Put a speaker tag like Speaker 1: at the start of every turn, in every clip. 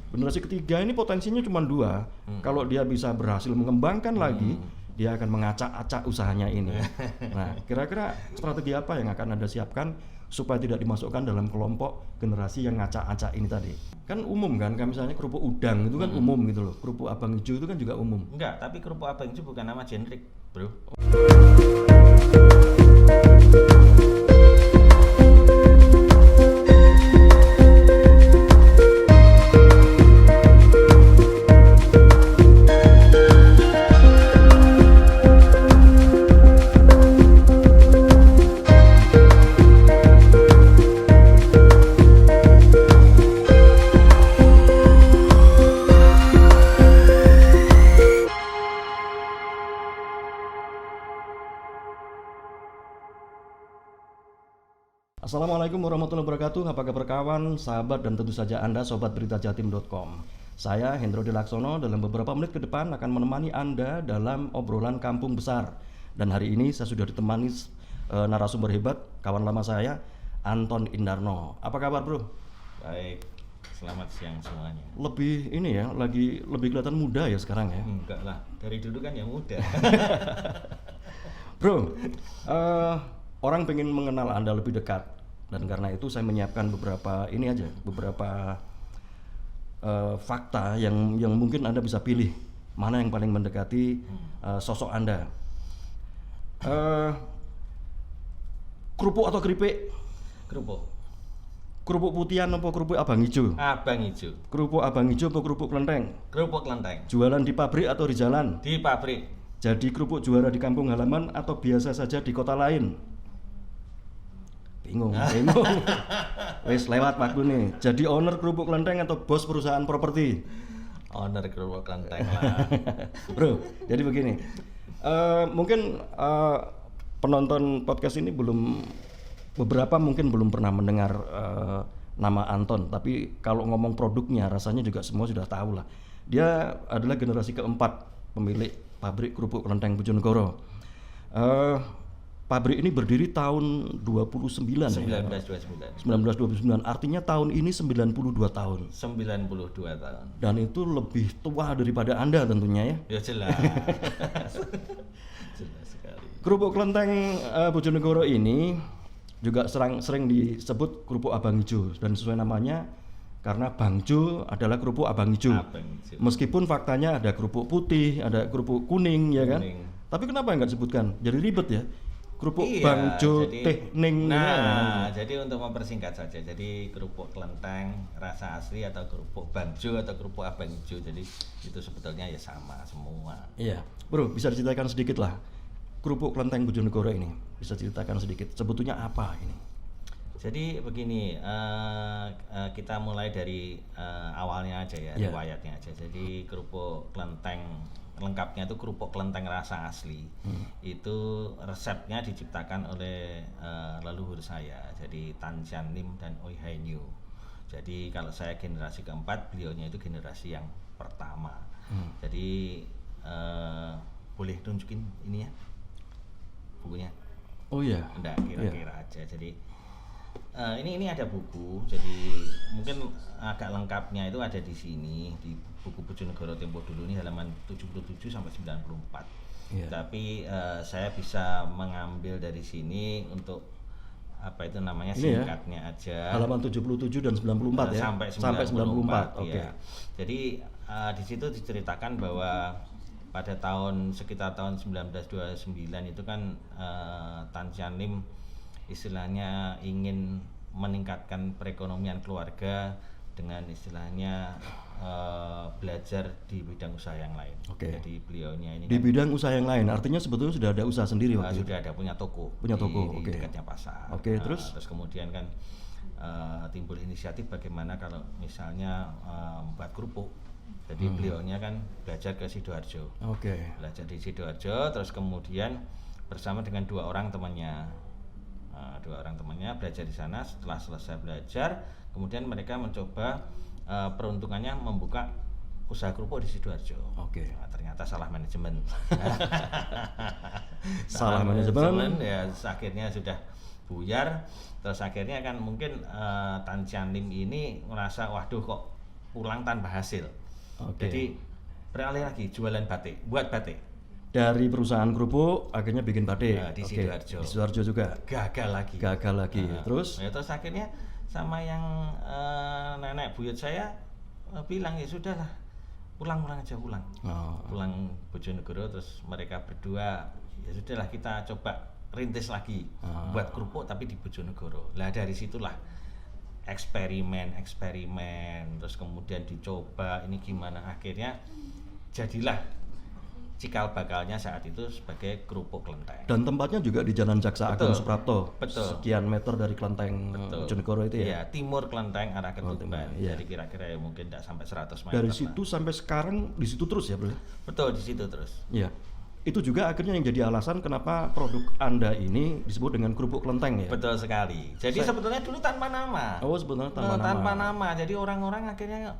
Speaker 1: Generasi ketiga ini potensinya cuma 2. Kalau dia bisa berhasil mengembangkan lagi, dia akan mengacak-acak usahanya ini. Nah, kira-kira strategi apa yang akan Anda siapkan supaya tidak dimasukkan dalam kelompok generasi yang ngacak-acak ini tadi? Kan umum kan, kayak misalnya kerupuk udang itu kan umum gitu loh. Kerupuk abang hijau itu kan juga umum.
Speaker 2: Enggak, tapi kerupuk abang hijau bukan nama generik, bro.
Speaker 1: Assalamualaikum warahmatullahi wabarakatuh. Apa kabar kawan, sahabat, dan tentu saja Anda sobat berita jatim.com. Saya Hendro Dilaksono dalam beberapa menit ke depan akan menemani Anda dalam obrolan kampung besar. Dan hari ini saya sudah ditemani narasumber hebat, kawan lama saya, Anton Indarno. Apa kabar, Bro?
Speaker 2: Baik, selamat siang semuanya.
Speaker 1: Lebih ini ya, lebih kelihatan muda ya sekarang ya.
Speaker 2: Enggak lah, dari dulu kan yang muda.
Speaker 1: Bro, orang pengen mengenal Anda lebih dekat. Dan karena itu saya menyiapkan beberapa fakta yang mungkin Anda bisa pilih mana yang paling mendekati sosok Anda. Kerupuk atau keripik?
Speaker 2: Kerupuk.
Speaker 1: Kerupuk putihan atau kerupuk abang hijau?
Speaker 2: Abang hijau.
Speaker 1: Kerupuk abang hijau atau kerupuk kelenteng?
Speaker 2: Kerupuk kelenteng.
Speaker 1: Jualan di pabrik atau di jalan?
Speaker 2: Di pabrik.
Speaker 1: Jadi kerupuk juara di kampung halaman atau biasa saja di kota lain? Bingung. Wes lewat waktu nih. Jadi owner kerupuk kelenteng atau bos perusahaan properti?
Speaker 2: Owner kerupuk kelenteng lah.
Speaker 1: Bro, jadi begini. Mungkin penonton podcast ini beberapa mungkin belum pernah mendengar nama Anton. Tapi kalau ngomong produknya, rasanya juga semua sudah tahu lah. Dia adalah generasi keempat pemilik pabrik kerupuk kelenteng Bojonegoro. Pabrik ini berdiri tahun 1929. 1929. Artinya tahun ini 92 tahun.
Speaker 2: 92 tahun.
Speaker 1: Dan itu lebih tua daripada Anda tentunya ya.
Speaker 2: Ya jelas. Jelas sekali.
Speaker 1: Kerupuk kelenteng Bojonegoro ini juga sering disebut kerupuk abang hijau, dan sesuai namanya karena bangjo adalah kerupuk abang hijau. Meskipun faktanya ada kerupuk putih, ada kerupuk kuning ya kan. Tapi kenapa nggak disebutkan? Jadi ribet ya. Kerupuk bangjo teh ning.
Speaker 2: Nah, jadi untuk mempersingkat saja, jadi kerupuk kelenteng rasa asli atau kerupuk bangjo atau kerupuk abang hijau, jadi itu sebetulnya ya sama semua.
Speaker 1: Iya, Bro, bisa diceritakan sedikit lah kerupuk kelenteng Bojonegoro ini, bisa ceritakan sedikit sebetulnya apa ini?
Speaker 2: Jadi begini, kita mulai dari awalnya aja ya, riwayatnya aja. Jadi kerupuk kelenteng lengkapnya itu kerupuk kelenteng rasa asli. Itu resepnya diciptakan oleh leluhur saya, jadi Tan Sian Lim dan Oi Hai Nyu. Jadi kalau saya generasi keempat, beliaunya itu generasi yang pertama. Jadi boleh tunjukin ini ya, bukunya?
Speaker 1: Oh iya.
Speaker 2: Enggak, kira-kira aja. Jadi ini ada buku, jadi mungkin agak lengkapnya itu ada di sini di buku Bojonegoro Tempo Dulu ini halaman 77 sampai 94. Tapi saya bisa mengambil dari sini untuk apa itu namanya singkatnya aja.
Speaker 1: Halaman 77 dan 94 ya.
Speaker 2: Sampai 94.
Speaker 1: Oke.
Speaker 2: Ya. Jadi di situ diceritakan bahwa pada sekitar tahun 1929 itu kan Tan Sian Lim istilahnya ingin meningkatkan perekonomian keluarga dengan istilahnya belajar di bidang usaha yang lain. Jadi beliaunya ini
Speaker 1: di bidang usaha yang lain, artinya sebetulnya sudah ada usaha sendiri waktu
Speaker 2: sudah ada punya toko
Speaker 1: di
Speaker 2: dekatnya pasar. Terus kemudian kan timbul inisiatif bagaimana kalau misalnya membuat kerupuk. Jadi beliaunya kan belajar ke Sidoarjo. Belajar di Sidoarjo, terus kemudian bersama dengan dua orang temannya belajar di sana. Setelah selesai belajar, kemudian mereka mencoba peruntungannya membuka usaha kerupuk di Sidoarjo. Ternyata salah manajemen.
Speaker 1: Salah manajemen
Speaker 2: ya, akhirnya sudah buyar. Terus akhirnya kan mungkin Tan Sian Lim ini merasa waduh kok pulang tanpa hasil. Jadi beralih lagi jualan batik, buat batik.
Speaker 1: Dari perusahaan kerupuk akhirnya bikin batik.
Speaker 2: Di Sidoarjo.
Speaker 1: Di Sidoarjo juga.
Speaker 2: Gagal lagi.
Speaker 1: Terus?
Speaker 2: Ya, terus akhirnya sama yang nenek buyut saya bilang ya sudahlah, pulang aja. Pulang Bojonegoro, terus mereka berdua ya sudahlah kita coba rintis lagi buat kerupuk tapi di Bojonegoro. Lah dari situlah eksperimen, terus kemudian dicoba ini gimana, akhirnya jadilah cikal bakalnya saat itu sebagai kerupuk Klenteng.
Speaker 1: Dan tempatnya juga di Jalan Jaksa Agung Suprapto.
Speaker 2: Betul.
Speaker 1: Sekian meter dari Klenteng Bojonegoro itu ya.
Speaker 2: Iya, timur Klenteng arah Ketuban.
Speaker 1: Iya.
Speaker 2: Jadi kira-kira ya mungkin tidak sampai 100 meter.
Speaker 1: Dari situ sampai sekarang di situ terus ya, Bro?
Speaker 2: Betul, di situ terus.
Speaker 1: Iya. Itu juga akhirnya yang jadi alasan kenapa produk Anda ini disebut dengan kerupuk Klenteng ya?
Speaker 2: Betul sekali. Jadi sebetulnya dulu tanpa nama.
Speaker 1: Oh, sebetulnya tanpa nama.
Speaker 2: Tanpa nama. Jadi orang-orang akhirnya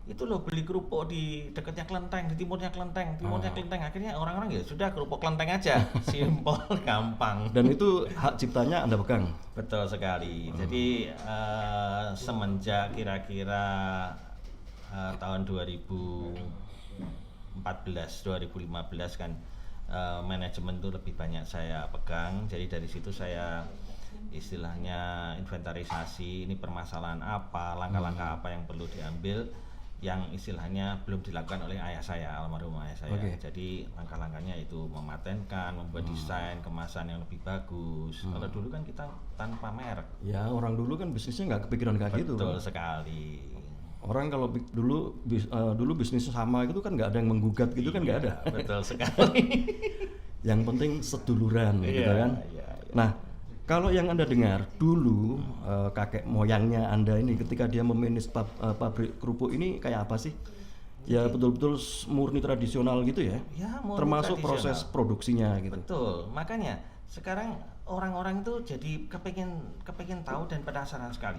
Speaker 2: itu loh beli kerupuk di dekatnya Klenteng, di timurnya Klenteng. Akhirnya orang-orang ya sudah kerupuk Klenteng aja. Simpel, gampang.
Speaker 1: Dan itu hak ciptanya Anda pegang?
Speaker 2: Betul sekali. Jadi semenjak kira-kira tahun 2014, 2015 kan manajemen itu lebih banyak saya pegang. Jadi dari situ saya istilahnya inventarisasi ini permasalahan apa, langkah-langkah apa yang perlu diambil, yang istilahnya belum dilakukan oleh ayah saya, almarhum ayah saya. Jadi langkah-langkahnya itu mematenkan, membuat desain kemasan yang lebih bagus. Kalau dulu kan kita tanpa merek.
Speaker 1: Ya, orang dulu kan bisnisnya nggak kepikiran kayak gitu.
Speaker 2: Betul sekali.
Speaker 1: Orang kalau dulu bisnis sama gitu kan nggak ada yang menggugat gitu, kan nggak ada.
Speaker 2: Betul sekali.
Speaker 1: Yang penting seduluran gitu kan. Nah, kalau yang Anda dengar dulu kakek moyangnya Anda ini ketika dia memanage pabrik kerupuk ini kayak apa sih? Ya betul-betul murni tradisional gitu ya?
Speaker 2: Ya,
Speaker 1: termasuk
Speaker 2: tradisional.
Speaker 1: Proses produksinya gitu.
Speaker 2: Betul. Makanya sekarang orang-orang itu jadi kepengin tahu dan penasaran sekali.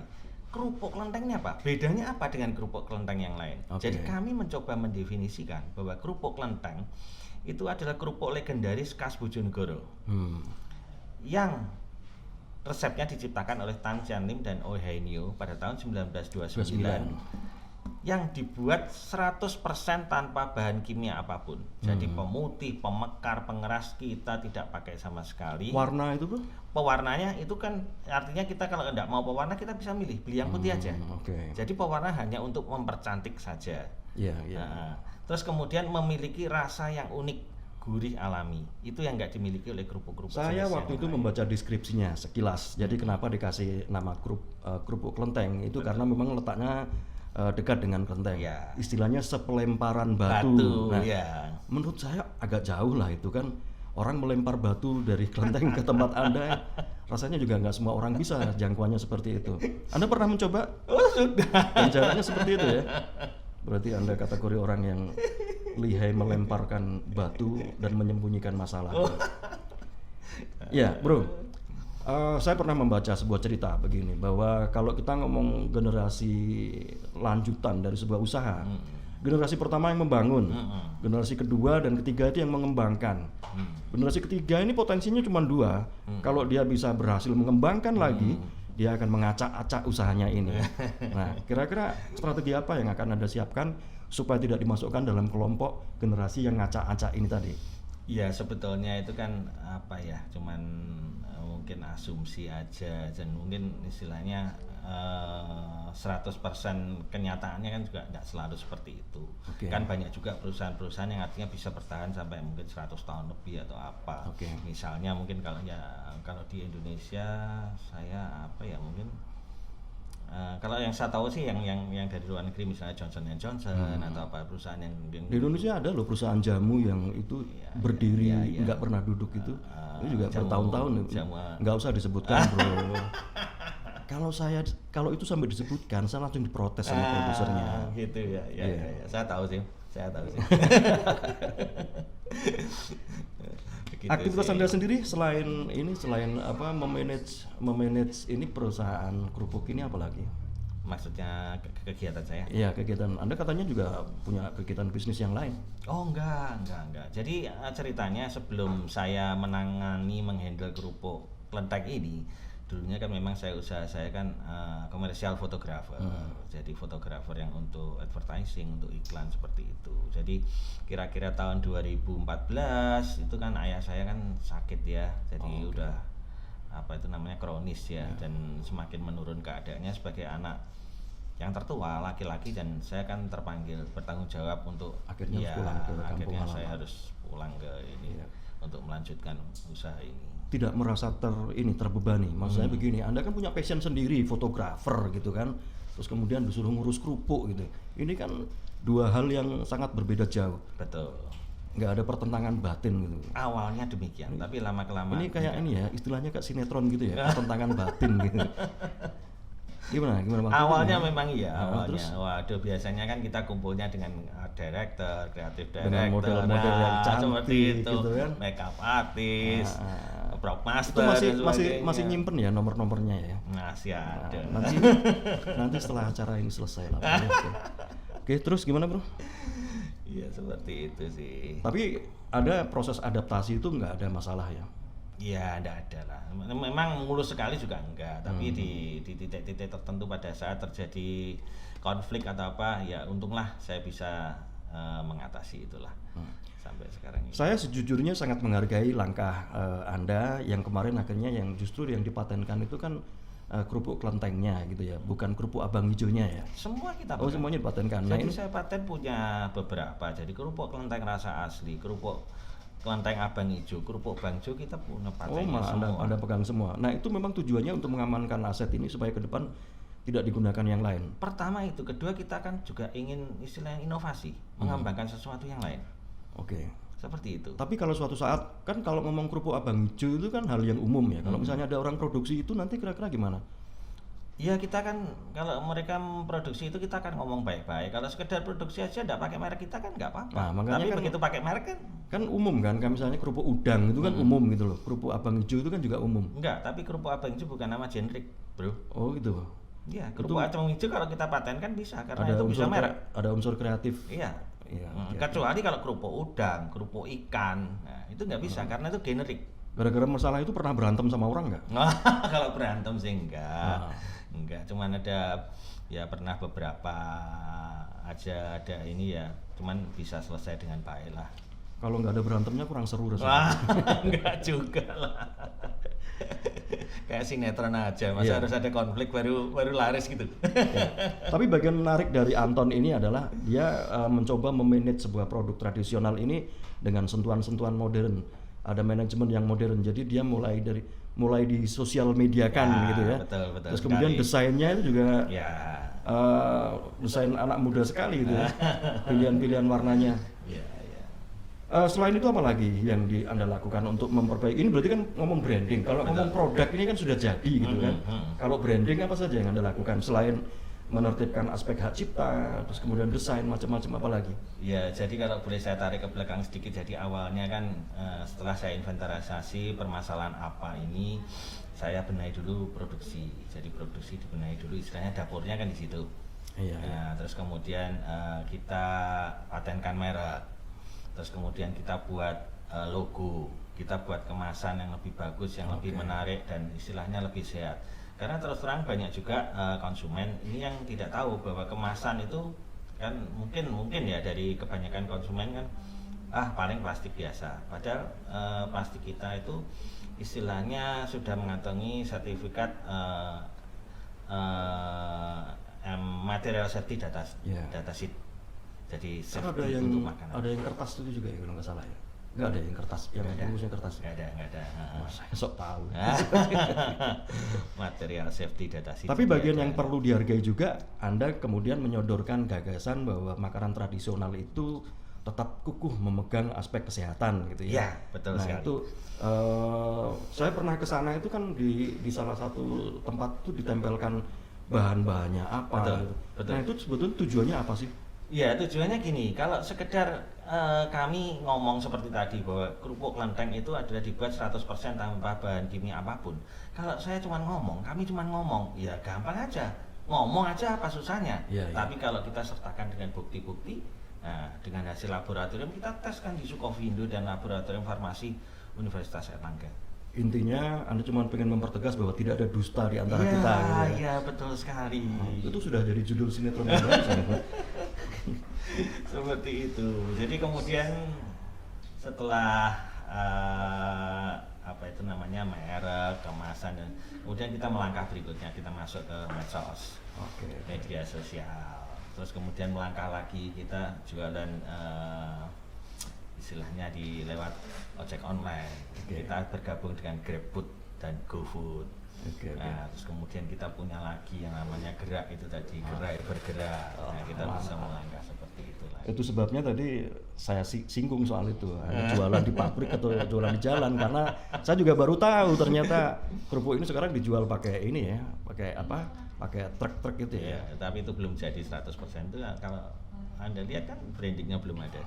Speaker 2: Kerupuk Klenteng ini apa? Bedanya apa dengan kerupuk Klenteng yang lain? Jadi kami mencoba mendefinisikan bahwa kerupuk Klenteng itu adalah kerupuk legendaris khas Bojonegoro. Yang resepnya diciptakan oleh Tan Cian Lim dan Oh Hai Nio pada tahun 1929. Yang dibuat 100% tanpa bahan kimia apapun. Jadi pemutih, pemekar, pengeras kita tidak pakai sama sekali.
Speaker 1: Warna itu, Bro?
Speaker 2: Pewarnanya itu kan artinya kita kalau tidak mau pewarna kita bisa milih, beli yang putih aja. Jadi pewarna hanya untuk mempercantik saja. Nah, terus kemudian memiliki rasa yang unik, gurih alami. Itu yang nggak dimiliki oleh kerupuk-kerupuk.
Speaker 1: Saya waktu itu membaca deskripsinya sekilas. Jadi kenapa dikasih nama kerupuk Klenteng itu karena memang letaknya dekat dengan Klenteng. Istilahnya sepelemparan batu. Nah, menurut saya agak jauh lah itu kan. Orang melempar batu dari Klenteng ke tempat Anda, rasanya juga nggak semua orang bisa jangkauannya seperti itu. Anda pernah mencoba?
Speaker 2: Oh, sudah.
Speaker 1: Dan jaraknya seperti itu ya? Berarti Anda kategori orang yang lihai melemparkan batu dan menyembunyikan masalah. Ya, Bro. Saya pernah membaca sebuah cerita begini, bahwa kalau kita ngomong generasi lanjutan dari sebuah usaha, generasi pertama yang membangun, generasi kedua dan ketiga itu yang mengembangkan. Generasi ketiga ini potensinya cuma 2. Kalau dia bisa berhasil mengembangkan lagi, dia akan mengacak-acak usahanya ini. Nah, kira-kira strategi apa yang akan Anda siapkan supaya tidak dimasukkan dalam kelompok generasi yang ngacak-acak ini tadi?
Speaker 2: Ya, sebetulnya itu kan apa ya, cuman mungkin asumsi aja, dan mungkin istilahnya 100% kenyataannya kan juga tidak selalu seperti itu. Kan banyak juga perusahaan-perusahaan yang artinya bisa bertahan sampai mungkin 100 tahun lebih atau apa. Misalnya mungkin kalau di Indonesia saya apa ya, mungkin kalau yang saya tahu sih yang dari luar negeri misalnya Johnson & Johnson atau apa perusahaan yang
Speaker 1: di Indonesia ada loh perusahaan jamu yang itu berdiri nggak pernah duduk itu juga bertahun-tahun, nggak usah disebutkan, Bro. Kalau itu sampai disebutkan, saya langsung diprotes sama produsernya.
Speaker 2: Gitu ya. Saya tahu sih.
Speaker 1: Aktivitas Anda sendiri selain apa memanage ini perusahaan kerupuk ini apa lagi?
Speaker 2: Maksudnya kegiatan saya?
Speaker 1: Iya, kegiatan Anda katanya juga punya kegiatan bisnis yang lain.
Speaker 2: Oh enggak. Jadi ceritanya sebelum saya menghandle kerupuk Klenteng ini, dulunya kan memang usaha saya kan komersial fotografer. Jadi fotografer yang untuk advertising, untuk iklan seperti itu. Jadi kira-kira tahun 2014 itu kan ayah saya kan sakit ya. Jadi udah apa itu namanya kronis ya, dan semakin menurun keadaannya sebagai anak yang tertua laki-laki, dan saya kan terpanggil bertanggung jawab untuk
Speaker 1: akhirnya
Speaker 2: saya harus pulang ke ini untuk melanjutkan usaha ini.
Speaker 1: Tidak merasa terbebani. Maksudnya begini, Anda kan punya passion sendiri, fotografer gitu kan. Terus kemudian disuruh ngurus kerupuk gitu. Ini kan dua hal yang sangat berbeda jauh.
Speaker 2: Betul.
Speaker 1: Nggak ada pertentangan batin gitu.
Speaker 2: Awalnya demikian, tapi lama-kelamaan
Speaker 1: ini kayak ini ya, istilahnya kayak sinetron gitu ya, pertentangan batin gitu. Gimana
Speaker 2: awalnya memang iya, awalnya.
Speaker 1: Terus?
Speaker 2: Waduh, biasanya kan kita kumpulnya dengan director, kreatif
Speaker 1: dengan
Speaker 2: director,
Speaker 1: model-model yang cantik
Speaker 2: seperti itu,
Speaker 1: gitu kan,
Speaker 2: makeup artist, prop master,
Speaker 1: itu masih nyimpen ya nomor-nomornya ya.
Speaker 2: Masih ada.
Speaker 1: Nanti setelah acara ini selesai lah. Oke, terus gimana bro?
Speaker 2: Iya seperti itu sih.
Speaker 1: Tapi ada proses adaptasi itu nggak ada masalah ya?
Speaker 2: Iya, enggak ada lah. Memang mulus sekali juga enggak, tapi di titik-titik tertentu pada saat terjadi konflik atau apa, ya untunglah saya bisa mengatasi itulah sampai sekarang ini.
Speaker 1: Saya sejujurnya sangat menghargai langkah Anda yang kemarin akhirnya yang justru yang dipatenkan itu kan kerupuk kelentengnya gitu ya, bukan kerupuk abang hijaunya ya.
Speaker 2: Semua kita paten.
Speaker 1: Semuanya dipatenkan.
Speaker 2: Jadi saya paten punya beberapa. Jadi kerupuk kelenteng rasa asli, kerupuk kelenteng abang hijau, kerupuk bangjo kita punya patennya semua.
Speaker 1: Anda pegang semua. Nah itu memang tujuannya untuk mengamankan aset ini supaya ke depan tidak digunakan yang lain.
Speaker 2: Pertama itu, kedua kita kan juga ingin istilahnya inovasi, mengembangkan sesuatu yang lain.
Speaker 1: Oke.
Speaker 2: Seperti itu.
Speaker 1: Tapi kalau suatu saat kan kalau ngomong kerupuk abang hijau itu kan hal yang umum ya. Kalau misalnya ada orang produksi itu nanti kira-kira gimana?
Speaker 2: Ya kita kan kalau mereka memproduksi itu kita kan ngomong baik-baik. Kalau sekedar produksi aja enggak pakai merek kita kan enggak apa-apa.
Speaker 1: Nah,
Speaker 2: tapi
Speaker 1: kan,
Speaker 2: begitu pakai merek
Speaker 1: kan umum kan misalnya kerupuk udang itu kan umum gitu loh. Kerupuk abang hijau itu kan juga umum.
Speaker 2: Enggak, tapi kerupuk abang hijau bukan nama generik, Bro.
Speaker 1: Oh gitu.
Speaker 2: Iya, kerupuk abang hijau kalau kita patenkan bisa karena
Speaker 1: ada
Speaker 2: itu bisa merek.
Speaker 1: Ada unsur kreatif.
Speaker 2: Iya. Kecuali kalau kerupuk udang, kerupuk ikan, nah itu nggak bisa karena itu generik.
Speaker 1: Gara-gara masalah itu pernah berantem sama orang nggak?
Speaker 2: Kalau berantem sih enggak. Enggak, cuman ada ya pernah beberapa aja ada ini ya, cuman bisa selesai dengan baik lah.
Speaker 1: Kalau nggak ada berantemnya kurang seru rasanya.
Speaker 2: Enggak juga lah. Kayak sinetron aja, masa harus ada konflik baru laris gitu.
Speaker 1: Tapi bagian menarik dari Anton ini adalah dia mencoba memanage sebuah produk tradisional ini dengan sentuhan-sentuhan modern. Ada manajemen yang modern, jadi dia mulai di sosial mediakan gitu ya.
Speaker 2: Betul.
Speaker 1: Terus kemudian desainnya itu juga desain anak muda sekali gitu ya. Pilihan-pilihan warnanya. Selain itu apa lagi yang Anda lakukan untuk memperbaiki? Ini berarti kan ngomong branding. Kalau ngomong produk ini kan sudah jadi gitu kan. Kalau branding apa saja yang Anda lakukan selain menertibkan aspek hak cipta, terus kemudian desain macam-macam apa lagi?
Speaker 2: Ya, jadi kalau boleh saya tarik ke belakang sedikit, jadi awalnya kan setelah saya inventarisasi permasalahan apa ini, saya benahi dulu produksi. Jadi produksi dibenahi dulu, istilahnya dapurnya kan di situ. Nah, terus kemudian kita patenkan merek. Terus kemudian kita buat logo, kita buat kemasan yang lebih bagus, yang lebih menarik dan istilahnya lebih sehat. Karena terus terang banyak juga konsumen ini yang tidak tahu bahwa kemasan itu kan mungkin ya dari kebanyakan konsumen kan paling plastik biasa. Padahal plastik kita itu istilahnya sudah mengantongi sertifikat material safety data sheet. Jadi
Speaker 1: safety untuk makanan. Ada yang kertas itu juga ya kalau nggak salah ya? Nggak ada yang kertas, yang bungkusnya kertas.
Speaker 2: Nggak ada.
Speaker 1: Saya sok tahu.
Speaker 2: Material safety data sheet.
Speaker 1: Tapi bagian yang perlu dihargai juga, Anda kemudian menyodorkan gagasan bahwa makanan tradisional itu tetap kukuh memegang aspek kesehatan gitu ya.
Speaker 2: Iya, betul sekali.
Speaker 1: Itu saya pernah ke sana itu kan di salah satu tempat itu ditempelkan bahan-bahannya apa. Betul. Nah itu sebetulnya tujuannya apa sih?
Speaker 2: Ya tujuannya gini, kalau sekedar kami ngomong seperti tadi bahwa kerupuk kelenteng itu adalah dibuat 100% tanpa bahan kimia apapun. Kalau saya cuma ngomong, kami cuma ngomong, ya gampang aja, ngomong aja apa susahnya. Tapi kalau kita sertakan dengan bukti-bukti, nah, dengan hasil laboratorium kita tes kan di Sukovindo dan Laboratorium Farmasi Universitas Erlangga.
Speaker 1: intinya Anda cuma pengen mempertegas bahwa tidak ada dusta di antara kita gitu ya.
Speaker 2: Iya, betul sekali.
Speaker 1: Itu sudah jadi judul sinetron yang baru.
Speaker 2: Seperti itu. Jadi kemudian setelah apa itu namanya merek, kemasan, dan kemudian kita melangkah berikutnya, kita masuk ke medsos, media sosial. Terus kemudian melangkah lagi kita jualan istilahnya di lewat ojek online. Kita bergabung dengan GrabFood dan GoFood. Nah, terus kemudian kita punya lagi yang namanya Gerak, itu tadi Gerak bergerak. Nah, kita bisa melangkah seperti itu lagi.
Speaker 1: Itu sebabnya tadi saya singgung soal itu, ada jualan di pabrik atau jualan di jalan, karena saya juga baru tahu ternyata kerupuk ini sekarang dijual pakai ini ya, pakai apa? Pakai truk-truk itu ya.
Speaker 2: Tapi itu belum jadi 100%. Itu kalau Anda lihat kan brandingnya belum ada.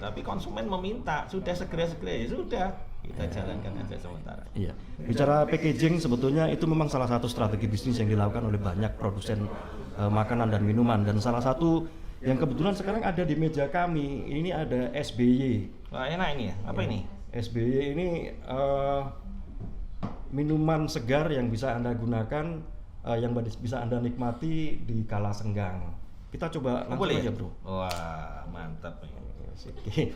Speaker 2: Tapi konsumen meminta, sudah segera ya sudah, kita jalankan aja sementara.
Speaker 1: Iya. Bicara packaging, sebetulnya itu memang salah satu strategi bisnis yang dilakukan oleh banyak produsen makanan dan minuman, dan salah satu yang kebetulan sekarang ada di meja kami ini ada SBY.
Speaker 2: Wah, enak ini ya. Apa ini?
Speaker 1: SBY ini minuman segar yang bisa Anda gunakan, yang bisa Anda nikmati di kala senggang. Kita coba langsung aja, Bro.
Speaker 2: Wah, mantap nih.
Speaker 1: Sedikit.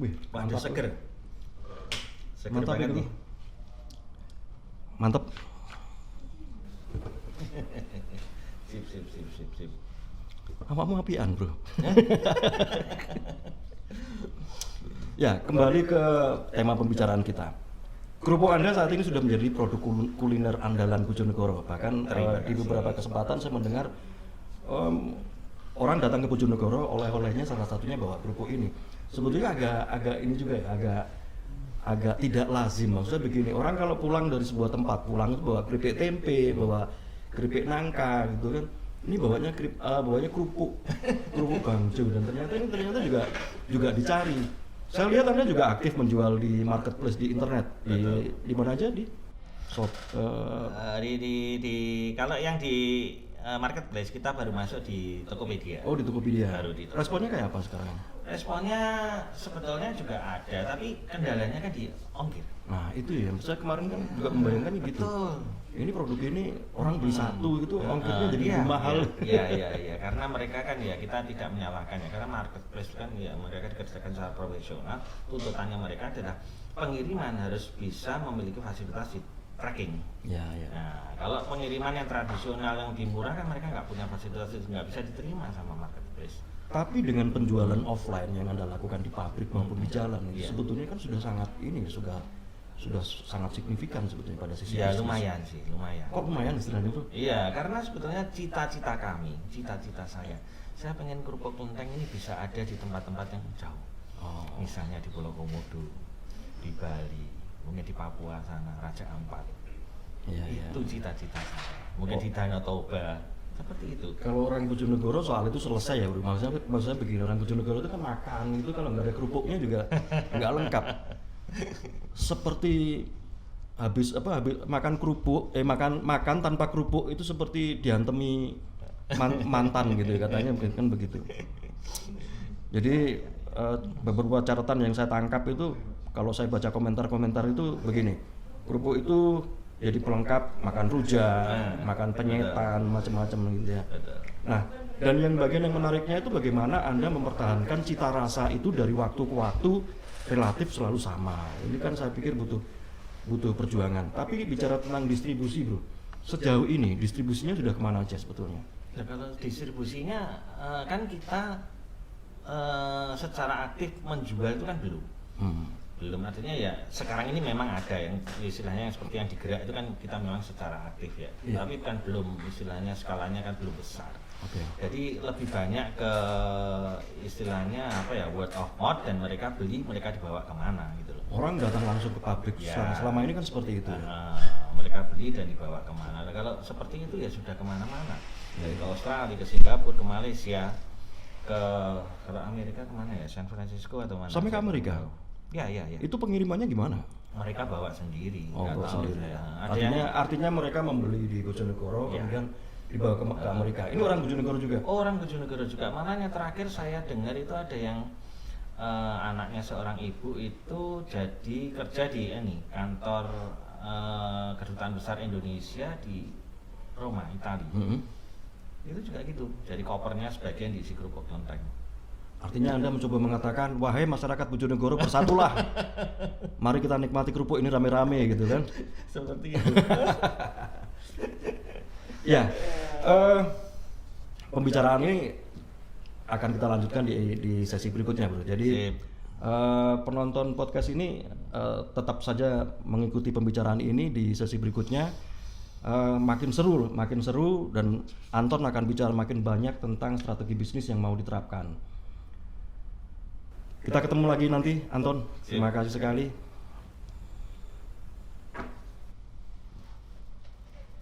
Speaker 1: Wih,
Speaker 2: mantap, seger. Seger
Speaker 1: mantap
Speaker 2: banget
Speaker 1: itu.
Speaker 2: nih.
Speaker 1: Mantap.
Speaker 2: Sip.
Speaker 1: Awakmu apian, Bro. Ya, kembali ke tema pembicaraan kita. Kerupuk Anda saat ini sudah menjadi produk kuliner andalan Bojonegoro. Bahkan di beberapa kesempatan saya mendengar orang datang ke Bojonegoro, oleh-olehnya salah satunya bawa kerupuk ini. Sebetulnya agak ini juga ya, agak tidak lazim. Maksudnya begini, orang kalau pulang dari sebuah tempat, pulang itu bawa keripik tempe, bawa keripik nangka gitu kan. Ini bawanya kerupuk bangjo, dan ternyata juga dicari. Saya lihat Anda juga aktif menjual di marketplace di internet. Di mana aja, di shop?
Speaker 2: Kalau yang di marketplace kita baru masuk di Tokopedia.
Speaker 1: Oh, di Tokopedia.
Speaker 2: Baru di Tokopedia.
Speaker 1: Responnya kayak apa sekarang?
Speaker 2: Responnya sebetulnya juga ada, tapi kendalanya kan di ongkir.
Speaker 1: Nah, itu ya. Saya kemarin kan juga membayangkan gitu.
Speaker 2: Betul.
Speaker 1: Ini produk ini orang beli satu itu ongkirnya jadi lebih mahal.
Speaker 2: Iya, karena mereka kan ya, kita tidak menyalahkan ya, karena marketplace kan ya mereka dikerjakan secara profesional. Tuntutannya mereka adalah pengiriman harus bisa memiliki fasilitas tracking.
Speaker 1: Ya.
Speaker 2: Nah, kalau pengiriman yang tradisional yang dimurah kan mereka nggak punya fasilitas, nggak bisa diterima sama marketplace.
Speaker 1: Tapi dengan penjualan offline yang Anda lakukan di pabrik maupun di jalan, sebetulnya kan sudah sangat sudah sangat signifikan sebetulnya pada sisi
Speaker 2: ya
Speaker 1: bisnis.
Speaker 2: lumayan.
Speaker 1: Kok lumayan istilahnya itu?
Speaker 2: Iya, karena sebetulnya cita-cita saya pengen kerupuk kelenteng ini bisa ada di tempat-tempat yang jauh. Misalnya di Pulau Komodo, di Bali, mungkin di Papua sana, Raja Ampat. Itu cita-cita saya. Mungkin di Danau Toba, seperti itu.
Speaker 1: Kalau orang Bojonegoro soal itu selesai ya, Bro. Maksudnya begini, orang Bojonegoro itu kan makan itu kalau nggak ada kerupuknya juga nggak lengkap. Seperti habis makan kerupuk, makan tanpa kerupuk itu seperti diantemi mantan gitu ya, katanya kan begitu. Jadi beberapa catatan yang saya tangkap itu, kalau saya baca komentar-komentar itu begini, kerupuk itu jadi pelengkap makan rujak, makan penyetan, macam-macam gitu ya. Nah, dan yang bagian yang menariknya itu bagaimana Anda mempertahankan cita rasa itu dari waktu ke waktu relatif selalu sama. Ini kan saya pikir butuh perjuangan. Tapi bicara tentang distribusi, Bro, sejauh ini distribusinya sudah kemana aja sebetulnya?
Speaker 2: Nah, kalau distribusinya kan kita secara aktif menjual itu kan belum. Artinya ya sekarang ini memang ada yang istilahnya seperti yang digerak itu kan kita memang secara aktif ya. Tapi kan belum, istilahnya skalanya kan belum besar. Jadi lebih banyak ke istilahnya word of mouth, dan mereka beli, mereka dibawa kemana gitu loh.
Speaker 1: Orang datang langsung ke pabrik selama ini kan seperti itu.
Speaker 2: Mereka beli dan dibawa kemana. Nah, kalau seperti itu ya sudah kemana-mana. Dari ke Australia, ke Singapura, ke Malaysia, kalau Amerika kemana ya? San Francisco atau mana?
Speaker 1: Sampai ke Amerika?
Speaker 2: Ya.
Speaker 1: Itu pengirimannya gimana?
Speaker 2: Mereka bawa sendiri.
Speaker 1: Bawa sendiri.
Speaker 2: Ya.
Speaker 1: Artinya mereka membeli di Bojonegoro, kemudian dibawa ke Amerika. Ini orang Bojonegoro juga.
Speaker 2: Oh, orang Bojonegoro juga. Makanya terakhir saya dengar itu ada yang anaknya seorang ibu itu jadi kerja di kantor kedutaan besar Indonesia di Roma, Italia. Itu juga gitu. Jadi kopernya sebagian diisi kerupuk kelenteng.
Speaker 1: Artinya Anda mencoba mengatakan, wahai masyarakat Bojonegoro bersatulah. Mari kita nikmati kerupuk ini rame-rame gitu kan.
Speaker 2: Seperti itu.
Speaker 1: Ya, pembicaraan ini akan kita lanjutkan di sesi berikutnya, Bro. Jadi penonton podcast ini tetap saja mengikuti pembicaraan ini di sesi berikutnya. Makin seru dan Anton akan bicara makin banyak tentang strategi bisnis yang mau diterapkan. Kita ketemu lagi nanti, Anton. Terima kasih sekali.